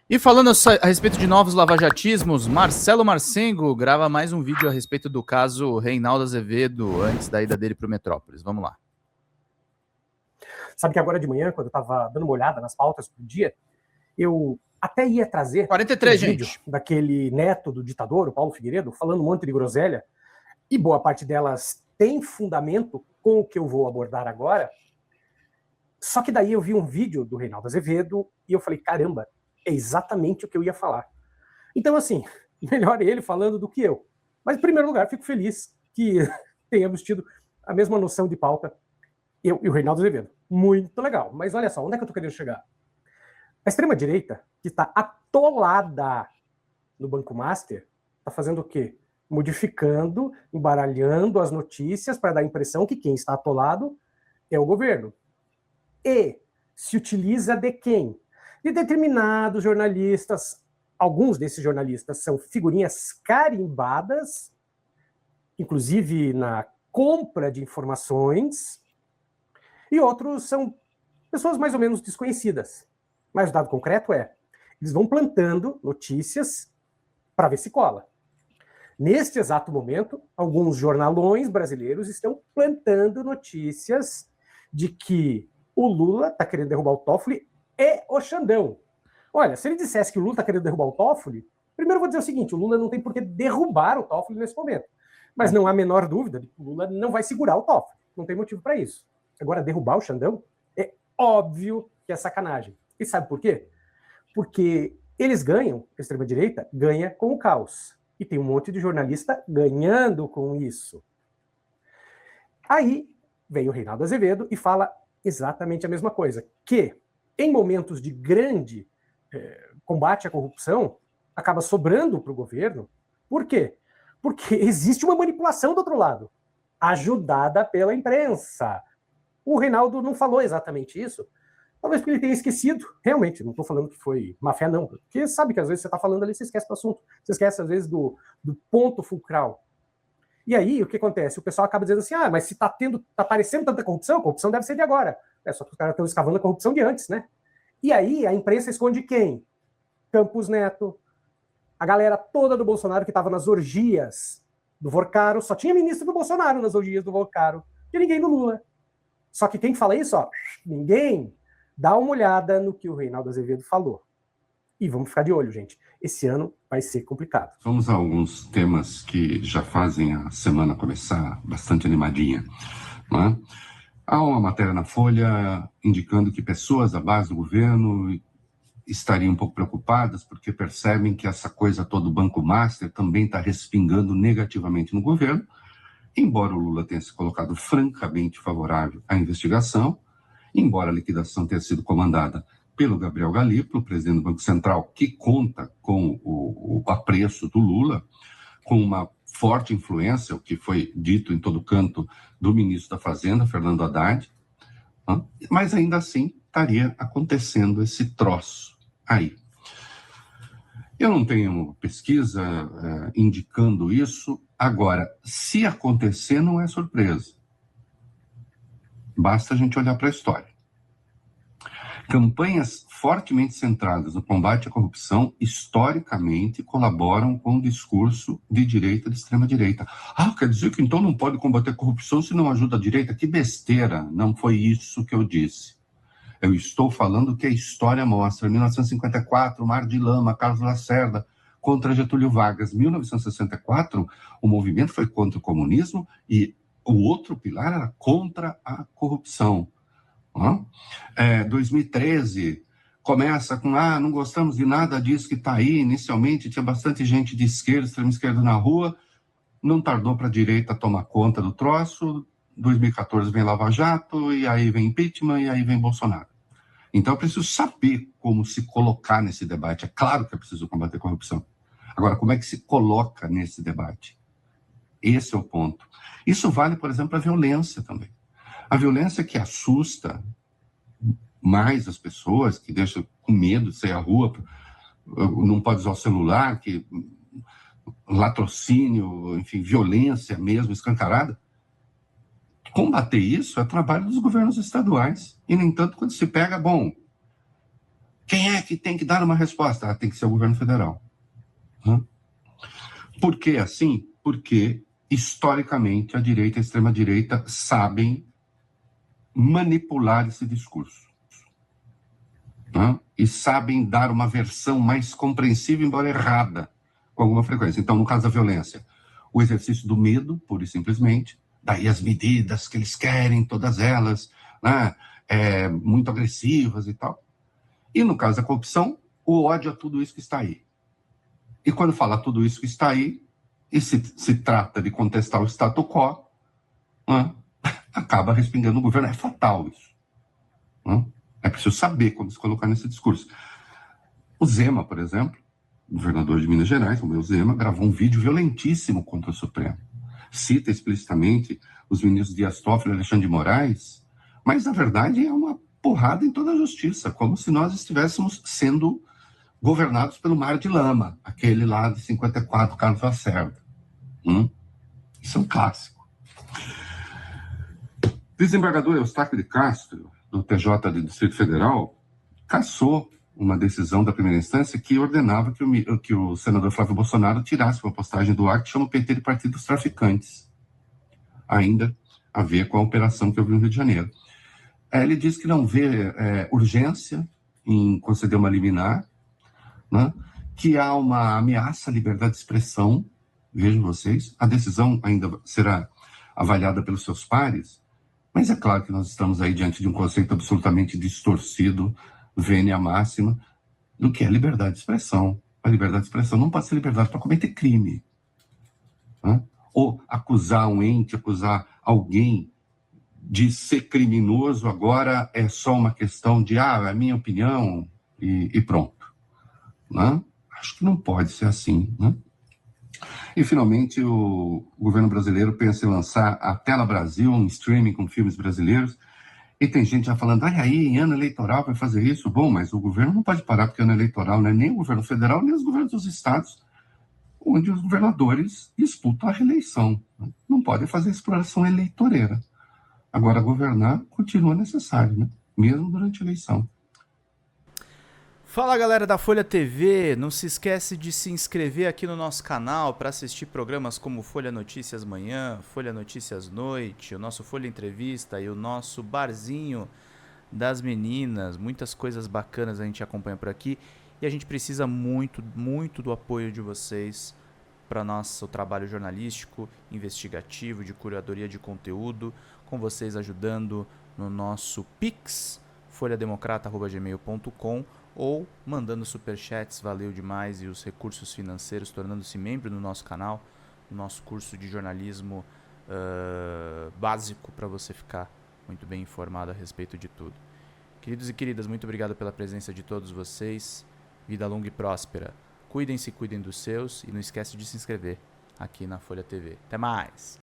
E falando a respeito de novos lavajatismos, Marcelo Marcengo grava mais um vídeo a respeito do caso Reinaldo Azevedo antes da ida dele para o Metrópolis. Vamos lá. Sabe que agora de manhã, quando eu estava dando uma olhada nas pautas do dia, eu até ia trazer 43, um vídeo daquele neto do ditador, o Paulo Figueiredo, falando um monte de groselha, e boa parte delas tem fundamento com o que eu vou abordar agora. Só que daí eu vi um vídeo do Reinaldo Azevedo e eu falei, caramba, é exatamente o que eu ia falar. Então, assim, melhor ele falando do que eu. Mas, em primeiro lugar, fico feliz que tenhamos tido a mesma noção de pauta, eu e o Reinaldo Azevedo. Muito legal. Mas olha só, onde é que eu tô querendo chegar? A extrema-direita, que está atolada no Banco Master, está fazendo o quê? Modificando, embaralhando as notícias para dar a impressão que quem está atolado é o governo. E se utiliza de quem? De determinados jornalistas. Alguns desses jornalistas são figurinhas carimbadas, inclusive na compra de informações, e outros são pessoas mais ou menos desconhecidas. Mas o dado concreto é, eles vão plantando notícias para ver se cola. Neste exato momento, alguns jornalões brasileiros estão plantando notícias de que o Lula está querendo derrubar o Toffoli e o Xandão. Olha, se ele dissesse que o Lula está querendo derrubar o Toffoli, primeiro eu vou dizer o seguinte, o Lula não tem por que derrubar o Toffoli nesse momento. Mas não há a menor dúvida de que o Lula não vai segurar o Toffoli. Não tem motivo para isso. Agora, derrubar o Xandão é óbvio que é sacanagem. E sabe por quê? Porque eles ganham, a extrema-direita ganha com o caos. E tem um monte de jornalista ganhando com isso. Aí vem o Reinaldo Azevedo e fala exatamente a mesma coisa, que em momentos de grande combate à corrupção, acaba sobrando para o governo. Por quê? Porque existe uma manipulação do outro lado, ajudada pela imprensa. O Reinaldo não falou exatamente isso, talvez porque ele tenha esquecido, realmente, não estou falando que foi má fé, não, porque sabe que às vezes você está falando ali, você esquece do assunto, você esquece às vezes do ponto fulcral. E aí, o que acontece? O pessoal acaba dizendo assim, mas se está aparecendo tanta corrupção, a corrupção deve ser de agora. Só que os caras estão escavando a corrupção de antes, né? E aí, a imprensa esconde quem? Campos Neto, a galera toda do Bolsonaro que estava nas orgias do Vorcaro, só tinha ministro do Bolsonaro nas orgias do Vorcaro, e ninguém do Lula. Só que quem fala isso, ninguém. Dá uma olhada no que o Reinaldo Azevedo falou. E vamos ficar de olho, gente. Esse ano vai ser complicado. Vamos a alguns temas que já fazem a semana começar bastante animadinha. Não é? Há uma matéria na Folha indicando que pessoas da base do governo estariam um pouco preocupadas porque percebem que essa coisa toda do Banco Master também está respingando negativamente no governo, embora o Lula tenha se colocado francamente favorável à investigação, embora a liquidação tenha sido comandada pelo Gabriel Galípolo, presidente do Banco Central, que conta com o apreço do Lula, com uma forte influência, o que foi dito em todo canto, do ministro da Fazenda, Fernando Haddad, mas ainda assim estaria acontecendo esse troço aí. Eu não tenho pesquisa indicando isso. Agora, se acontecer, não é surpresa. Basta a gente olhar para a história. Campanhas fortemente centradas no combate à corrupção, historicamente, colaboram com o discurso de direita e de extrema-direita. Quer dizer que então não pode combater a corrupção se não ajuda a direita? Que besteira, não foi isso que eu disse. Eu estou falando que a história mostra. 1954, Mar de Lama, Carlos Lacerda, contra Getúlio Vargas. 1964, o movimento foi contra o comunismo e o outro pilar era contra a corrupção. 2013 começa com não gostamos de nada disso que está aí. Inicialmente tinha bastante gente de esquerda, extrema esquerda na rua, não tardou para a direita tomar conta do troço. 2014 vem Lava Jato, e aí vem impeachment, e aí vem Bolsonaro. Então eu preciso saber como se colocar nesse debate. É claro que é preciso combater a corrupção. Agora, como é que se coloca nesse debate? Esse é o ponto. Isso vale, por exemplo, para a violência também. A violência que assusta mais as pessoas, que deixa com medo de sair à rua, não pode usar o celular, que latrocínio, enfim, violência mesmo, escancarada. Combater isso é trabalho dos governos estaduais. E, no entanto, quando se pega, Quem é que tem que dar uma resposta? Tem que ser o governo federal. Por que assim? Porque, historicamente, a direita e a extrema-direita sabem manipular esse discurso. E sabem dar uma versão mais compreensível, embora errada, com alguma frequência. Então, no caso da violência, o exercício do medo, pura e simplesmente, daí as medidas que eles querem, todas elas, né, muito agressivas e tal. E no caso da corrupção, o ódio a tudo isso que está aí. E quando fala tudo isso que está aí, e se trata de contestar o status quo, acaba respingando no governo. É fatal isso. É preciso saber como se colocar nesse discurso. O Zema, por exemplo, governador de Minas Gerais, o meu Zema, gravou um vídeo violentíssimo contra o Supremo. Cita explicitamente os ministros Dias Toffoli e Alexandre de Moraes, mas, na verdade, é uma porrada em toda a justiça, como se nós estivéssemos sendo governados pelo Mar de Lama, aquele lá de 54, Carlos Lacerda. Isso é um clássico. Desembargador Eustáquio de Castro, do TJ do Distrito Federal, cassou uma decisão da primeira instância que ordenava que o senador Flávio Bolsonaro tirasse uma postagem do ar que chama o PT de Partido dos Traficantes, ainda a ver com a operação que eu vi no Rio de Janeiro. Ele diz que não vê urgência em conceder uma liminar, né, que há uma ameaça à liberdade de expressão. Vejam vocês, a decisão ainda será avaliada pelos seus pares, mas é claro que nós estamos aí diante de um conceito absolutamente distorcido, vênia máxima, do que é liberdade de expressão. A liberdade de expressão não pode ser liberdade para cometer crime. Ou acusar um ente, acusar alguém de ser criminoso, agora é só uma questão de, é a minha opinião e pronto. Acho que não pode ser assim. E, finalmente, o governo brasileiro pensa em lançar a Tela Brasil, um streaming com filmes brasileiros, e tem gente já falando, aí, em ano eleitoral vai fazer isso? Bom, mas o governo não pode parar, porque ano eleitoral não é nem o governo federal, nem os governos dos estados, onde os governadores disputam a reeleição. Não podem fazer exploração eleitoreira. Agora, governar continua necessário, mesmo durante a eleição. Fala, galera da Folha TV, não se esquece de se inscrever aqui no nosso canal para assistir programas como Folha Notícias Manhã, Folha Notícias Noite, o nosso Folha Entrevista e o nosso Barzinho das Meninas. Muitas coisas bacanas a gente acompanha por aqui e a gente precisa muito, muito do apoio de vocês para nosso trabalho jornalístico, investigativo, de curadoria de conteúdo, com vocês ajudando no nosso Pix, folhademocrata@gmail.com, ou mandando superchats, valeu demais, e os recursos financeiros, tornando-se membro do nosso canal, no nosso curso de jornalismo básico, para você ficar muito bem informado a respeito de tudo. Queridos e queridas, muito obrigado pela presença de todos vocês, vida longa e próspera. Cuidem-se, cuidem dos seus, e não esquece de se inscrever aqui na Folha TV. Até mais!